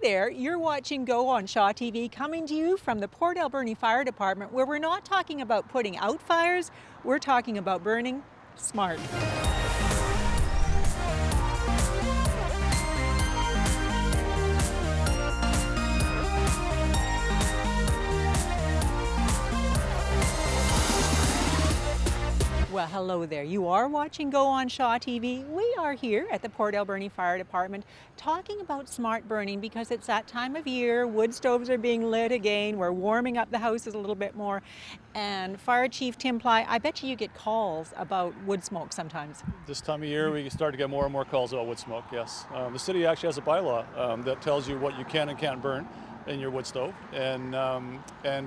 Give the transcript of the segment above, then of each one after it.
there, you're watching Go on Shaw TV, coming to you from the Port Alberni Fire Department, where we're not talking about putting out fires, we're talking about burning smart. Well, hello there. You are watching Go on Shaw TV. We are here at the Port Alberni Fire Department talking about smart burning because it's that time of year. Wood stoves are being lit again. We're warming up the houses a little bit more. And Fire Chief Tim Ply, I bet you get calls about wood smoke sometimes. This time of year, we start to get more and more calls about wood smoke, yes. The city actually has a bylaw that tells you what you can and can't burn in your wood stove, and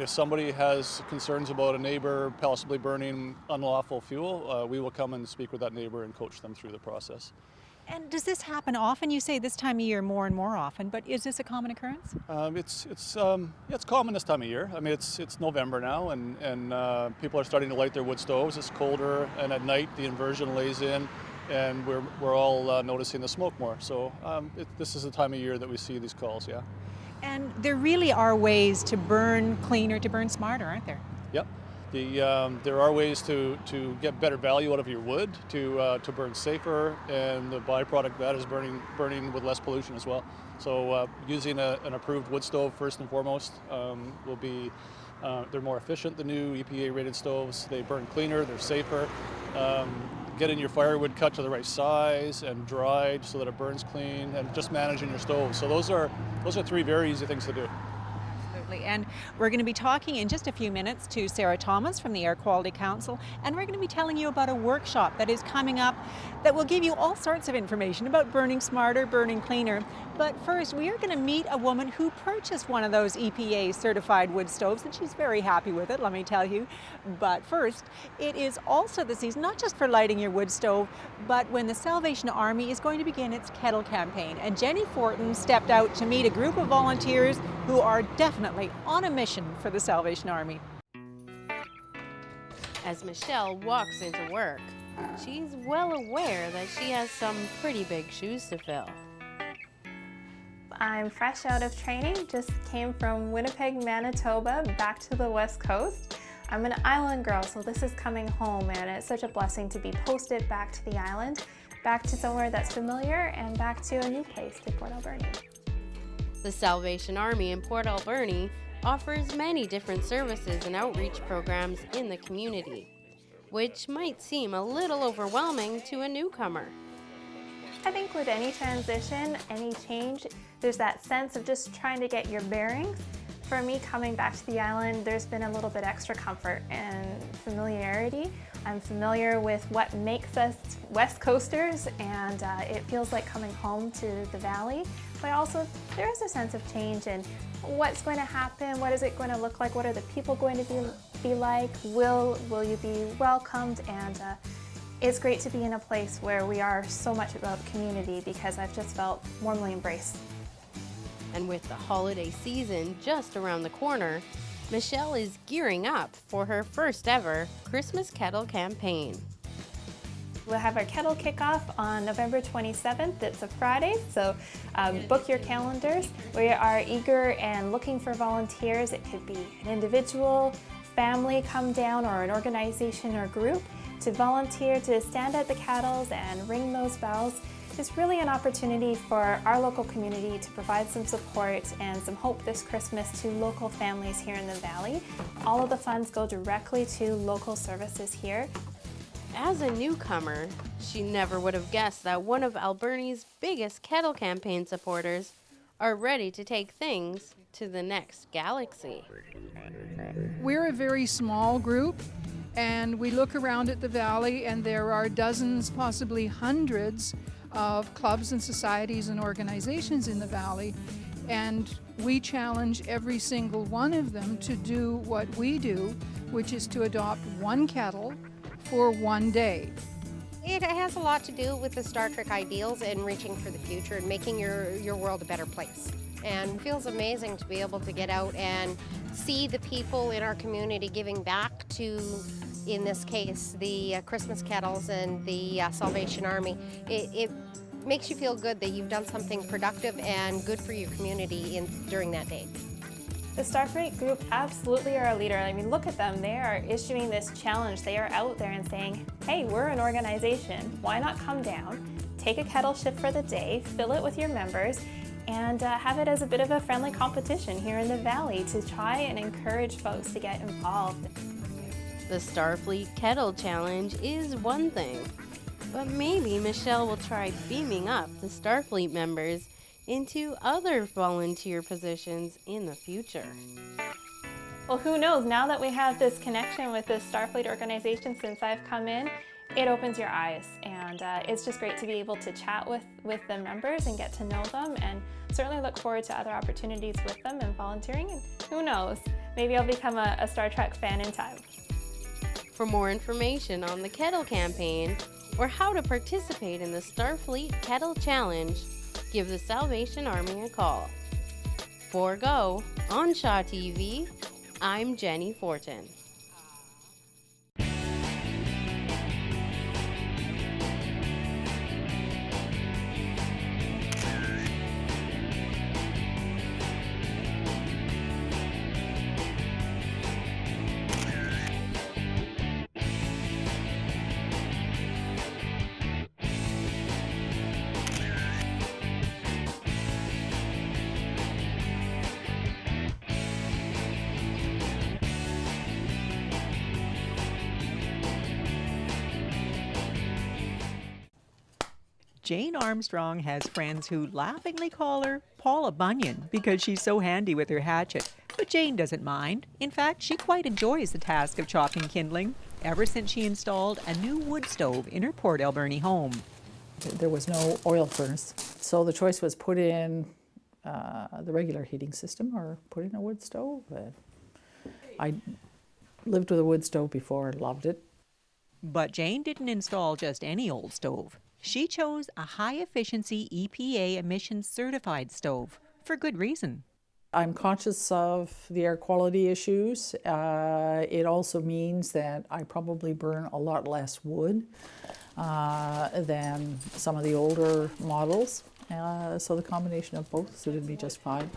if somebody has concerns about a neighbor possibly burning unlawful fuel, we will come and speak with that neighbor and coach them through the process. And does this happen often? You say this time of year more and more often, but is this a common occurrence? It's common this time of year. I mean, it's November now, and people are starting to light their wood stoves. It's colder, and at night the inversion lays in, and we're all noticing the smoke more. So this is the time of year that we see these calls, yeah. And there really are ways to burn cleaner, to burn smarter, aren't there? Yep. There are ways to get better value out of your wood, to burn safer, and the byproduct of that is burning with less pollution as well. So using an approved wood stove first and foremost will be, they're more efficient than new EPA rated stoves. They burn cleaner, they're safer. Getting your firewood cut to the right size and dried so that it burns clean, and just managing your stove. So those are three very easy things to do. Absolutely. And we're going to be talking in just a few minutes to Sarah Thomas from the Air Quality Council, and we're going to be telling you about a workshop that is coming up that will give you all sorts of information about burning smarter, burning cleaner. But first, we are going to meet a woman who purchased one of those EPA certified wood stoves, and she's very happy with it, let me tell you. But first, it is also the season, not just for lighting your wood stove, but when the Salvation Army is going to begin its kettle campaign. And Jenny Fortin stepped out to meet a group of volunteers who are definitely on a mission for the Salvation Army. As Michelle walks into work, she's well aware that she has some pretty big shoes to fill. I'm fresh out of training, just came from Winnipeg, Manitoba, back to the West Coast. I'm an island girl, so this is coming home, and it's such a blessing to be posted back to the island, back to somewhere that's familiar, and back to a new place, to Port Alberni. The Salvation Army in Port Alberni offers many different services and outreach programs in the community, which might seem a little overwhelming to a newcomer. I think with any transition, any change, there's that sense of just trying to get your bearings. For me, coming back to the island, there's been a little bit extra comfort and familiarity. I'm familiar with what makes us West Coasters, and it feels like coming home to the valley. But also, there is a sense of change in what's going to happen, what is it going to look like, what are the people going to be like, will you be welcomed, and it's great to be in a place where we are so much about community, because I've just felt warmly embraced. And with the holiday season just around the corner, Michelle is gearing up for her first ever Christmas Kettle campaign. We'll have our kettle kickoff on November 27th. It's a Friday, so book your calendars. We are eager and looking for volunteers. It could be an individual, family come down, or an organization or group to volunteer to stand at the kettles and ring those bells. It's really an opportunity for our local community to provide some support and some hope this Christmas to local families here in the valley. All of the funds go directly to local services here. As a newcomer, she never would have guessed that one of Alberni's biggest kettle campaign supporters are ready to take things to the next galaxy. We're a very small group, and we look around at the valley, and there are dozens, possibly hundreds, of clubs and societies and organizations in the valley, and we challenge every single one of them to do what we do, which is to adopt one kettle for one day. It has a lot to do with the Star Trek ideals and reaching for the future and making your world a better place. And it feels amazing to be able to get out and see the people in our community giving back to, in this case, the Christmas kettles and the Salvation Army. It makes you feel good that you've done something productive and good for your community during that day. The Starfleet group absolutely are a leader. I mean, look at them. They are issuing this challenge. They are out there and saying, hey, we're an organization. Why not come down, take a kettle shift for the day, fill it with your members, and have it as a bit of a friendly competition here in the Valley to try and encourage folks to get involved. The Starfleet Kettle Challenge is one thing, but maybe Michelle will try beaming up the Starfleet members into other volunteer positions in the future. Well, who knows? Now that we have this connection with this Starfleet organization since I've come in, it opens your eyes, and it's just great to be able to chat with the members and get to know them, and certainly look forward to other opportunities with them and volunteering, and who knows, maybe I'll become a Star Trek fan in time. For more information on the Kettle campaign or how to participate in the Starfleet Kettle Challenge, give the Salvation Army a call. For Go on Shaw TV, I'm Jenny Fortin. Jane Armstrong has friends who laughingly call her Paula Bunyan because she's so handy with her hatchet. But Jane doesn't mind. In fact, she quite enjoys the task of chopping kindling ever since she installed a new wood stove in her Port Alberni home. There was no oil furnace, so the choice was put in the regular heating system or put in a wood stove. I lived with a wood stove before, loved it. But Jane didn't install just any old stove. She chose a high-efficiency EPA emissions certified stove for good reason. I'm conscious of the air quality issues. It also means that I probably burn a lot less wood than some of the older models. So the combination of both suited me just fine.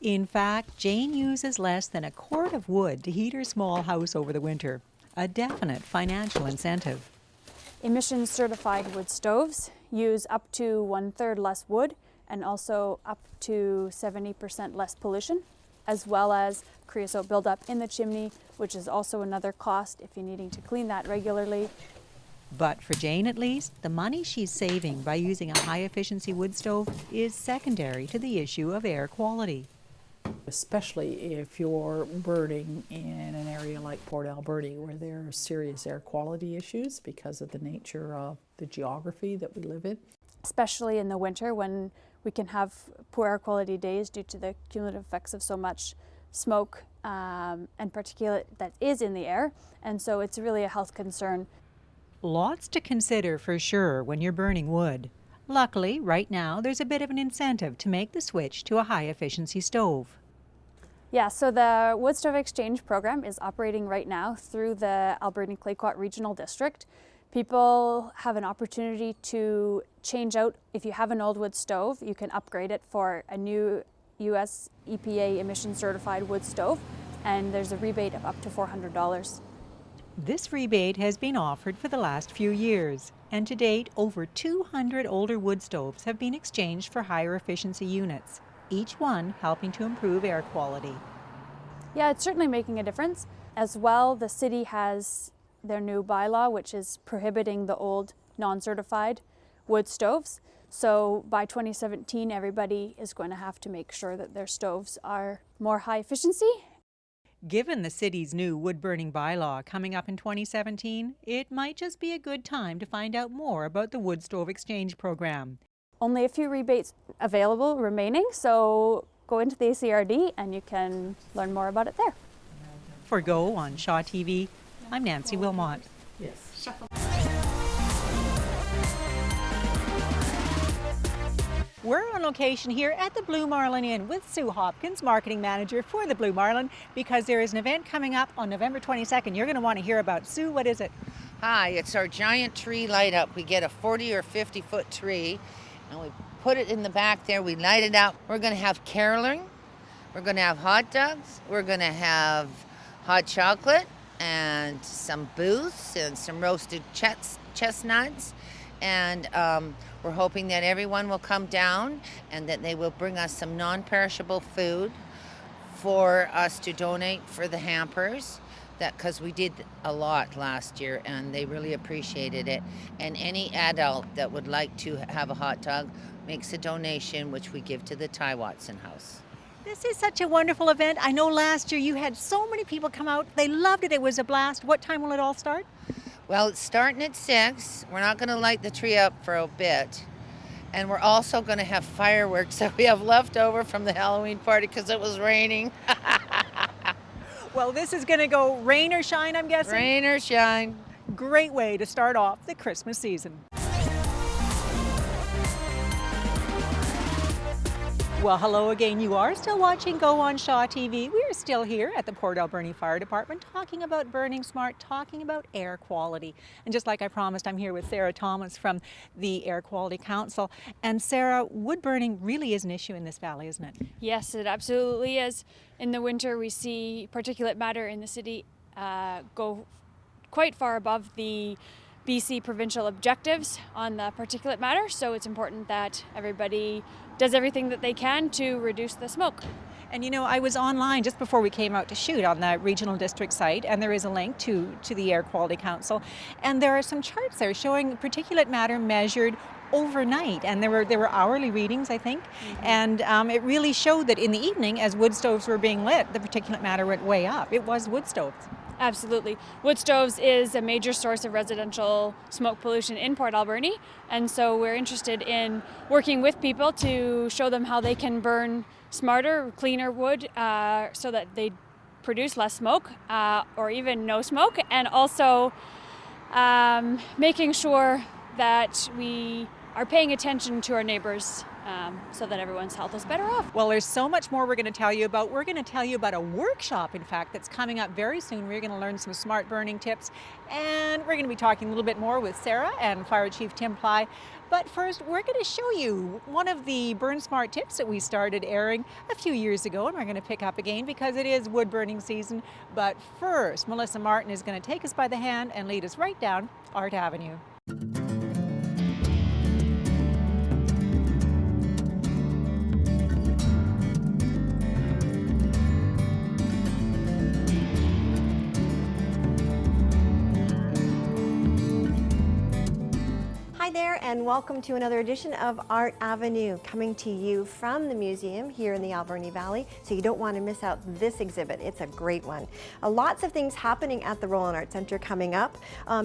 In fact, Jane uses less than a quart of wood to heat her small house over the winter. A definite financial incentive. Emissions certified wood stoves use up to 1/3 less wood and also up to 70% less pollution, as well as creosote buildup in the chimney, which is also another cost if you're needing to clean that regularly. But for Jane at least, the money she's saving by using a high-efficiency wood stove is secondary to the issue of air quality. Especially if you're burning in an area like Port Alberni where there are serious air quality issues because of the nature of the geography that we live in. Especially in the winter when we can have poor air quality days due to the cumulative effects of so much smoke and particulate that is in the air. And so it's really a health concern. Lots to consider for sure when you're burning wood. Luckily, right now, there's a bit of an incentive to make the switch to a high-efficiency stove. Yeah, so the Wood Stove Exchange program is operating right now through the Alberni-Clayquot Regional District. People have an opportunity to change out, if you have an old wood stove, you can upgrade it for a new US EPA emission certified wood stove, and there's a rebate of up to $400. This rebate has been offered for the last few years, and to date, over 200 older wood stoves have been exchanged for higher efficiency units, each one helping to improve air quality. Yeah, it's certainly making a difference. As well, the city has their new bylaw, which is prohibiting the old non-certified wood stoves. So by 2017, everybody is going to have to make sure that their stoves are more high efficiency. Given the city's new wood-burning bylaw coming up in 2017, it might just be a good time to find out more about the Wood Stove Exchange program. Only a few rebates available remaining, so go into the ACRD and you can learn more about it there. For Go on Shaw TV, I'm Nancy Wilmot. Yes. We're on location here at the Blue Marlin Inn with Sue Hopkins, marketing manager for the Blue Marlin, because there is an event coming up on November 22nd. You're going to want to hear about. Sue, what is it? Hi, it's our giant tree light up. We get a 40 or 50 foot tree and we put it in the back there. We light it up. We're going to have caroling. We're going to have hot dogs. We're going to have hot chocolate and some booths and some roasted chestnuts. And we're hoping that everyone will come down and that they will bring us some non-perishable food for us to donate for the hampers. That because we did a lot last year and they really appreciated it. And any adult that would like to have a hot dog makes a donation, which we give to the Ty Watson House. This is such a wonderful event. I know last year you had so many people come out. They loved it. It was a blast. What time will it all start? Well, it's starting at 6. We're not going to light the tree up for a bit. And we're also going to have fireworks that we have left over from the Halloween party because it was raining. Well, this is going to go rain or shine, I'm guessing? Rain or shine. Great way to start off the Christmas season. Well, hello again. You are still watching Go on Shaw TV. We are still here at the Port Alberni Fire Department talking about burning smart, talking about air quality. And just like I promised, I'm here with Sarah Thomas from the Air Quality Council. And Sarah, wood burning really is an issue in this valley, isn't it? Yes, it absolutely is. In the winter, we see particulate matter in the city go quite far above the BC provincial objectives on the particulate matter, so it's important that everybody does everything that they can to reduce the smoke. And you know, I was online just before we came out to shoot on the regional district site, and there is a link to the Air Quality Council, and there are some charts there showing particulate matter measured overnight, and there were hourly readings, I think, and it really showed that in the evening, as wood stoves were being lit, the particulate matter went way up. It was wood stoves. Absolutely. Wood stoves is a major source of residential smoke pollution in Port Alberni, and so we're interested in working with people to show them how they can burn smarter, cleaner wood so that they produce less smoke or even no smoke, and also making sure that we are paying attention to our neighbors so that everyone's health is better off. Well, there's so much more we're going to tell you about. We're going to tell you about a workshop, in fact, that's coming up very soon. We're going to learn some smart burning tips, and we're going to be talking a little bit more with Sarah and Fire Chief Tim Ply. But first, we're going to show you one of the Burn Smart tips that we started airing a few years ago, and we're going to pick up again because it is wood burning season. But first, Melissa Martin is going to take us by the hand and lead us right down Art Avenue. Hi there, and welcome to another edition of Art Avenue, coming to you from the museum here in the Alberni Valley, so you don't want to miss out this exhibit. It's a great one. Lots of things happening at the Roland Art Centre coming up.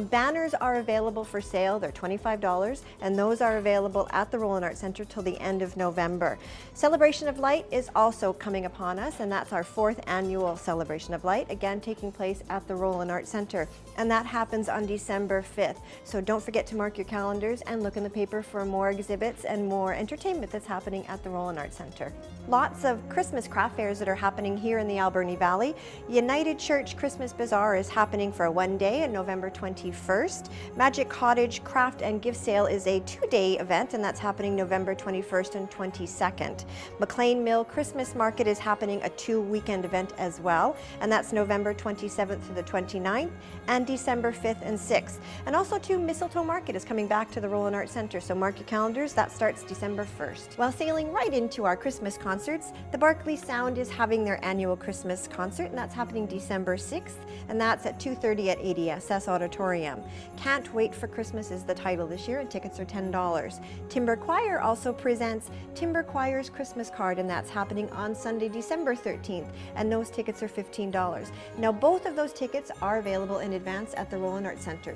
Banners are available for sale. They're $25, and those are available at the Roland Art Centre till the end of November. Celebration of Light is also coming upon us, and that's our 4th annual Celebration of Light, again taking place at the Roland Art Centre, and that happens on December 5th. So don't forget to mark your calendars and look in the paper for more exhibits and more entertainment that's happening at the Roland Art Centre. Lots of Christmas craft fairs that are happening here in the Alberni Valley. United Church Christmas Bazaar is happening for one day on November 21st. Magic Cottage Craft and Gift Sale is a 2-day event, and that's happening November 21st and 22nd. McLean Mill Christmas Market is happening a 2-weekend event as well, and that's November 27th to the 29th and December 5th and 6th. And also too, Mistletoe Market is coming back to the Roland Art Centre, so mark your calendars. That starts December 1st. While sailing right into our Christmas concerts, the Barclay Sound is having their annual Christmas concert, and that's happening December 6th, and that's at 2:30 at ADSS Auditorium. Can't Wait for Christmas is the title this year, and tickets are $10. Timber Choir also presents Timber Choir's Christmas Card, and that's happening on Sunday, December 13th, and those tickets are $15. Now, both of those tickets are available in advance at the Roland Art Centre.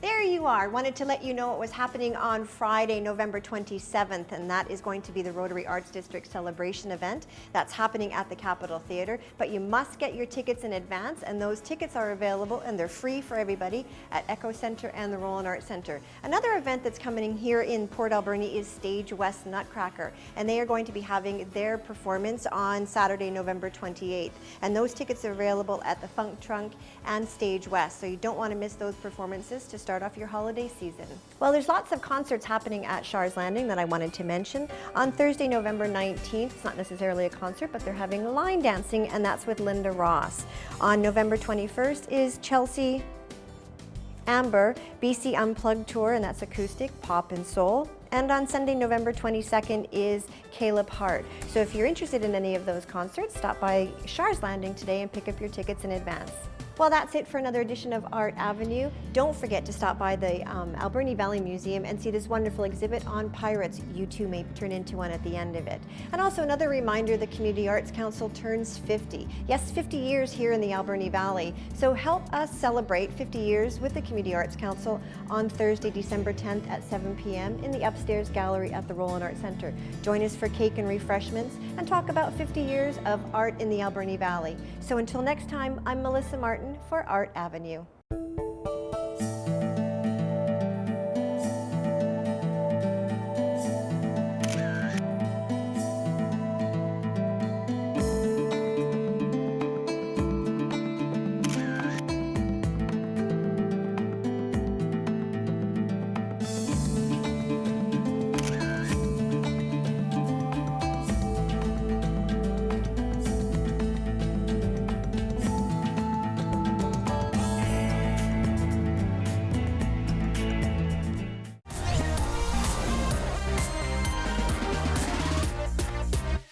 There you are. Wanted to let you know what was happening on Friday, November 27th, and that is going to be the Rotary Arts District Celebration event. That's happening at the Capitol Theatre, but you must get your tickets in advance, and those tickets are available and they're free for everybody at Echo Centre and the Roland Arts Centre. Another event that's coming here in Port Alberni is Stage West Nutcracker, and they are going to be having their performance on Saturday, November 28th. And those tickets are available at the Funk Trunk and Stage West, so you don't want to miss those performances to start off your holiday season. Well, there's lots of concerts happening at Shars Landing that I wanted to mention. On Thursday, November 19th, it's not necessarily a concert, but they're having line dancing, and that's with Linda Ross. On November 21st is Chelsea Amber BC Unplugged Tour, and that's acoustic, pop and soul. And on Sunday, November 22nd is Caleb Hart. So if you're interested in any of those concerts, stop by Shars Landing today and pick up your tickets in advance. Well, that's it for another edition of Art Avenue. Don't forget to stop by the Alberni Valley Museum and see this wonderful exhibit on pirates. You too may turn into one at the end of it. And also another reminder, the Community Arts Council turns 50. Yes, 50 years here in the Alberni Valley. So help us celebrate 50 years with the Community Arts Council on Thursday, December 10th at 7 p.m. in the upstairs gallery at the Roland Arts Centre. Join us for cake and refreshments and talk about 50 years of art in the Alberni Valley. So until next time, I'm Melissa Martin for Art Avenue.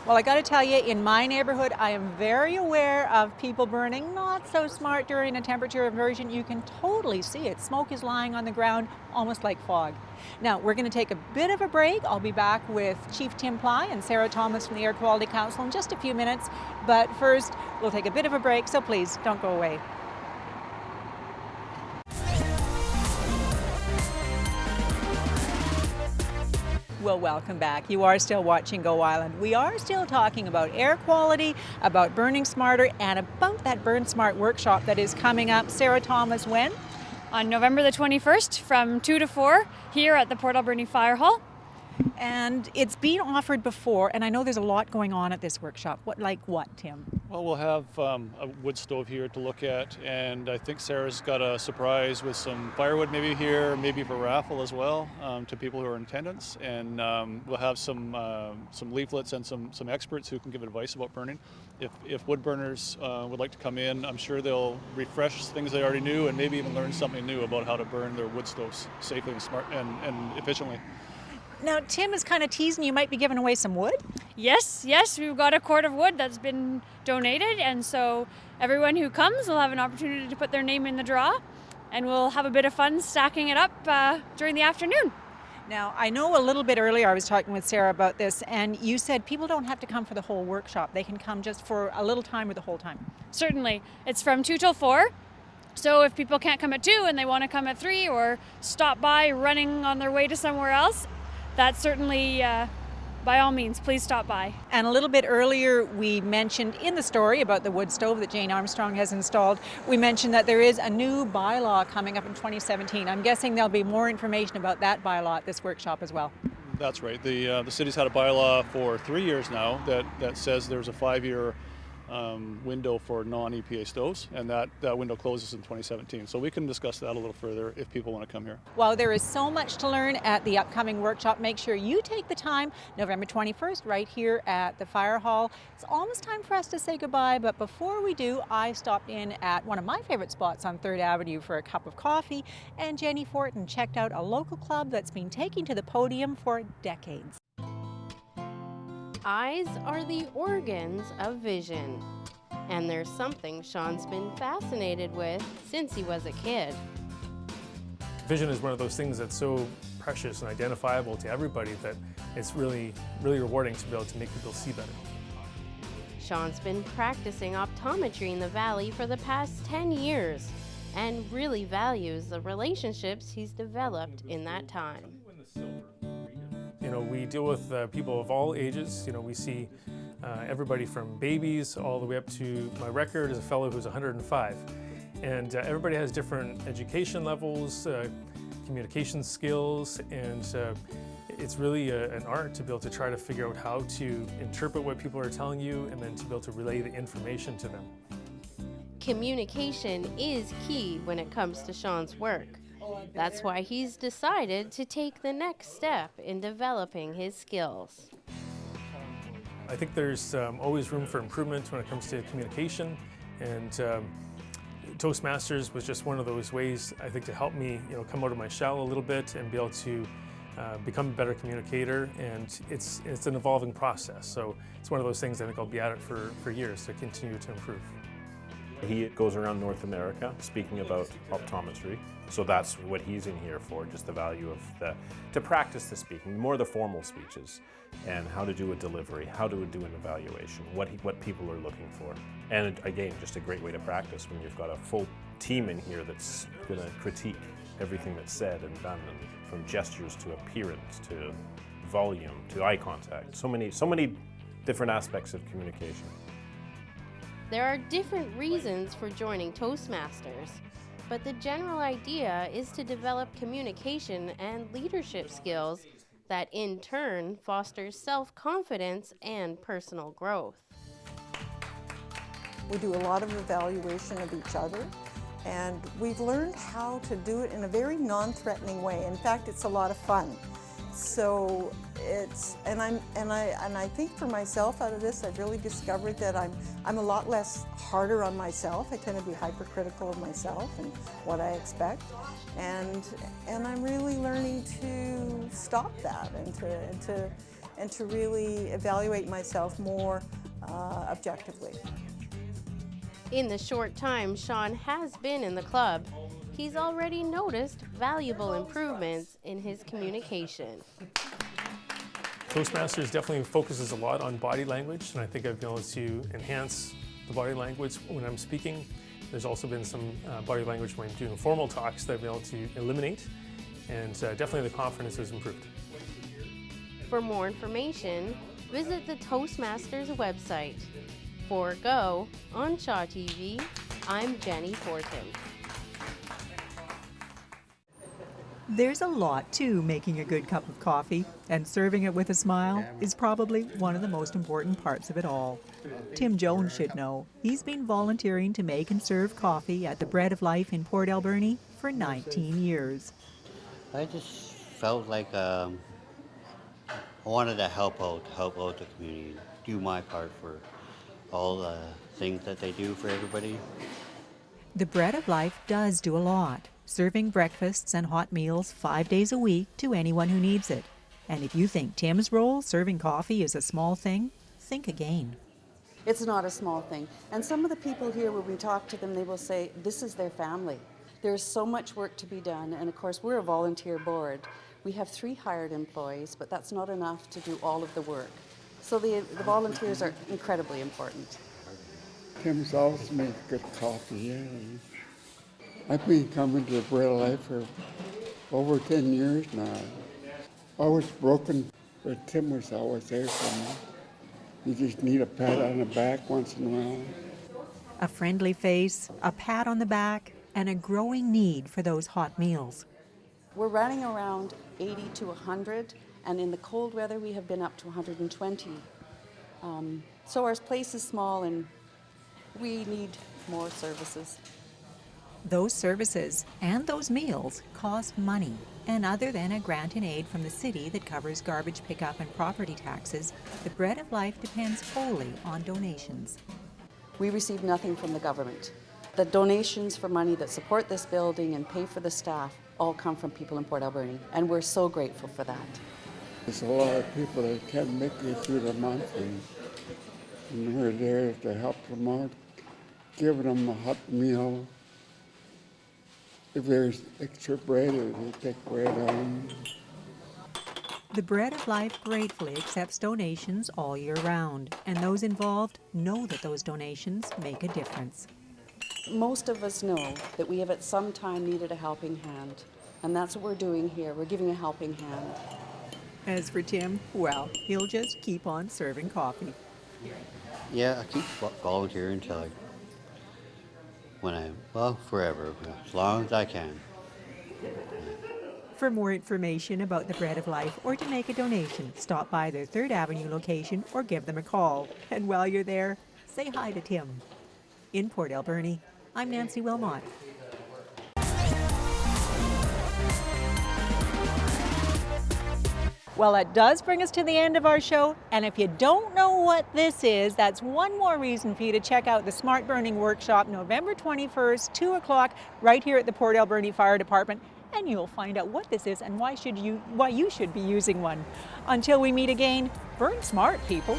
Well, I got to tell you, in my neighborhood, I am very aware of people burning not so smart during a temperature inversion. You can totally see it. Smoke is lying on the ground, almost like fog. Now, we're going to take a bit of a break. I'll be back with Chief Tim Ply and Sarah Thomas from the Air Quality Council in just a few minutes. But first, we'll take a bit of a break, so please don't go away. Well, welcome back. You are still watching Go Island. We are still talking about air quality, about burning smarter, and about that Burn Smart workshop that is coming up. Sarah Thomas, when? On November the 21st from 2 to 4 here at the Port Alberni Fire Hall. And it's been offered before, and I know there's a lot going on at this workshop. Like what, Tim? Well, we'll have a wood stove here to look at, and I think Sarah's got a surprise with some firewood maybe here, maybe for raffle as well, to people who are in attendance. And we'll have some leaflets and some experts who can give advice about burning. If wood burners would like to come in, I'm sure they'll refresh things they already knew and maybe even learn something new about how to burn their wood stoves safely and smart and efficiently. Now, Tim is kind of teasing you might be giving away some wood. Yes, we've got a cord of wood that's been donated, and so everyone who comes will have an opportunity to put their name in the draw, and we'll have a bit of fun stacking it up during the afternoon. Now, I know a little bit earlier I was talking with Sarah about this, and you said people don't have to come for the whole workshop. They can come just for a little time or the whole time. Certainly. It's from 2 till 4. So if people can't come at 2 and they want to come at 3 or stop by running on their way to somewhere else, that's certainly, by all means, please stop by. And a little bit earlier, we mentioned in the story about the wood stove that Jane Armstrong has installed, we mentioned that there is a new bylaw coming up in 2017. I'm guessing there'll be more information about that bylaw at this workshop as well. That's right. The city's had a bylaw for 3 years now that says there's a 5-year window for non-EPA stoves, and that window closes in 2017. So we can discuss that a little further if people want to come here. Well, there is so much to learn at the upcoming workshop. Make sure you take the time, November 21st, right here at the Fire Hall. It's almost time for us to say goodbye, but before we do, I stopped in at one of my favorite spots on 3rd Avenue for a cup of coffee, and Jenny Fortin checked out a local club that's been taking to the podium for decades. Eyes are the organs of vision. And there's something Sean's been fascinated with since he was a kid. Vision is one of those things that's so precious and identifiable to everybody that it's really, really rewarding to be able to make people see better. Sean's been practicing optometry in the Valley for the past 10 years. and really values the relationships he's developed in that time. You know, we deal with people of all ages. You know, we see everybody from babies all the way up to my record is a fellow who's 105. And everybody has different education levels, communication skills, and it's really an art to be able to try to figure out how to interpret what people are telling you and then to be able to relay the information to them. Communication is key when it comes to Sean's work. That's why he's decided to take the next step in developing his skills. I think there's always room for improvement when it comes to communication, and Toastmasters was just one of those ways, I think, to help me, you know, come out of my shell a little bit and be able to become a better communicator. And it's an evolving process, so it's one of those things I think I'll be at it for years to continue to improve. He goes around North America speaking about optometry, so that's what he's in here for, just the value of to practice the speaking, more the formal speeches, and how to do a delivery, how to do an evaluation, what people are looking for. And again, just a great way to practice when you've got a full team in here that's going to critique everything that's said and done, and from gestures to appearance to volume to eye contact. So many different aspects of communication. There are different reasons for joining Toastmasters, but the general idea is to develop communication and leadership skills that in turn fosters self-confidence and personal growth. We do a lot of evaluation of each other, and we've learned how to do it in a very non-threatening way. In fact, it's a lot of fun. So I think for myself out of this, I've really discovered that I'm a lot less harder on myself. I tend to be hypercritical of myself and what I expect, and I'm really learning to stop that and to really evaluate myself more objectively. In the short time Sean has been in the club, he's already noticed valuable improvements in his communication. Toastmasters definitely focuses a lot on body language, and I think I've been able to enhance the body language when I'm speaking. There's also been some body language when I'm doing formal talks that I've been able to eliminate, and definitely the confidence has improved. For more information, visit the Toastmasters website. For Go on Shaw TV, I'm Jenny Fortin. There's a lot to making a good cup of coffee, and serving it with a smile is probably one of the most important parts of it all. Tim Jones should know. He's been volunteering to make and serve coffee at the Bread of Life in Port Alberni for 19 years. I just felt like I wanted to help out the community, do my part for all the things that they do for everybody. The Bread of Life does do a lot, serving breakfasts and hot meals 5 days a week to anyone who needs it. And if you think Tim's role serving coffee is a small thing, think again. It's not a small thing. And some of the people here, when we talk to them, they will say this is their family. There's so much work to be done, and of course we're a volunteer board. We have 3 hired employees, but that's not enough to do all of the work. So the volunteers are incredibly important. Tim's always made good coffee, yeah. I've been coming to the Bread of Life for over 10 years now. I was broken, but Tim was always there for me. You just need a pat on the back once in a while. A friendly face, a pat on the back, and a growing need for those hot meals. We're running around 80 to 100, and in the cold weather we have been up to 120. So our place is small and we need more services. Those services and those meals cost money, and other than a grant and aid from the city that covers garbage pickup and property taxes, the Bread of Life depends wholly on donations. We receive nothing from the government. The donations for money that support this building and pay for the staff all come from people in Port Alberni, and we're so grateful for that. There's a lot of people that can't make it through the month, and we're there to help them out, giving them a hot meal. If there's extra bread, they take bread on. The Bread of Life gratefully accepts donations all year round, and those involved know that those donations make a difference. Most of us know that we have at some time needed a helping hand, and that's what we're doing here. We're giving a helping hand. As for Tim, well, he'll just keep on serving coffee. Yeah, I keep volunteering until forever, as long as I can. For more information about the Bread of Life or to make a donation, stop by their 3rd Avenue location or give them a call. And while you're there, say hi to Tim. In Port Alberni, I'm Nancy Wilmot. Well, it does bring us to the end of our show, and if you don't know what this is, that's one more reason for you to check out the Smart Burning Workshop November 21st, 2 o'clock, right here at the Port Alberni Fire Department, and you'll find out what this is and why you should be using one. Until we meet again, burn smart, people.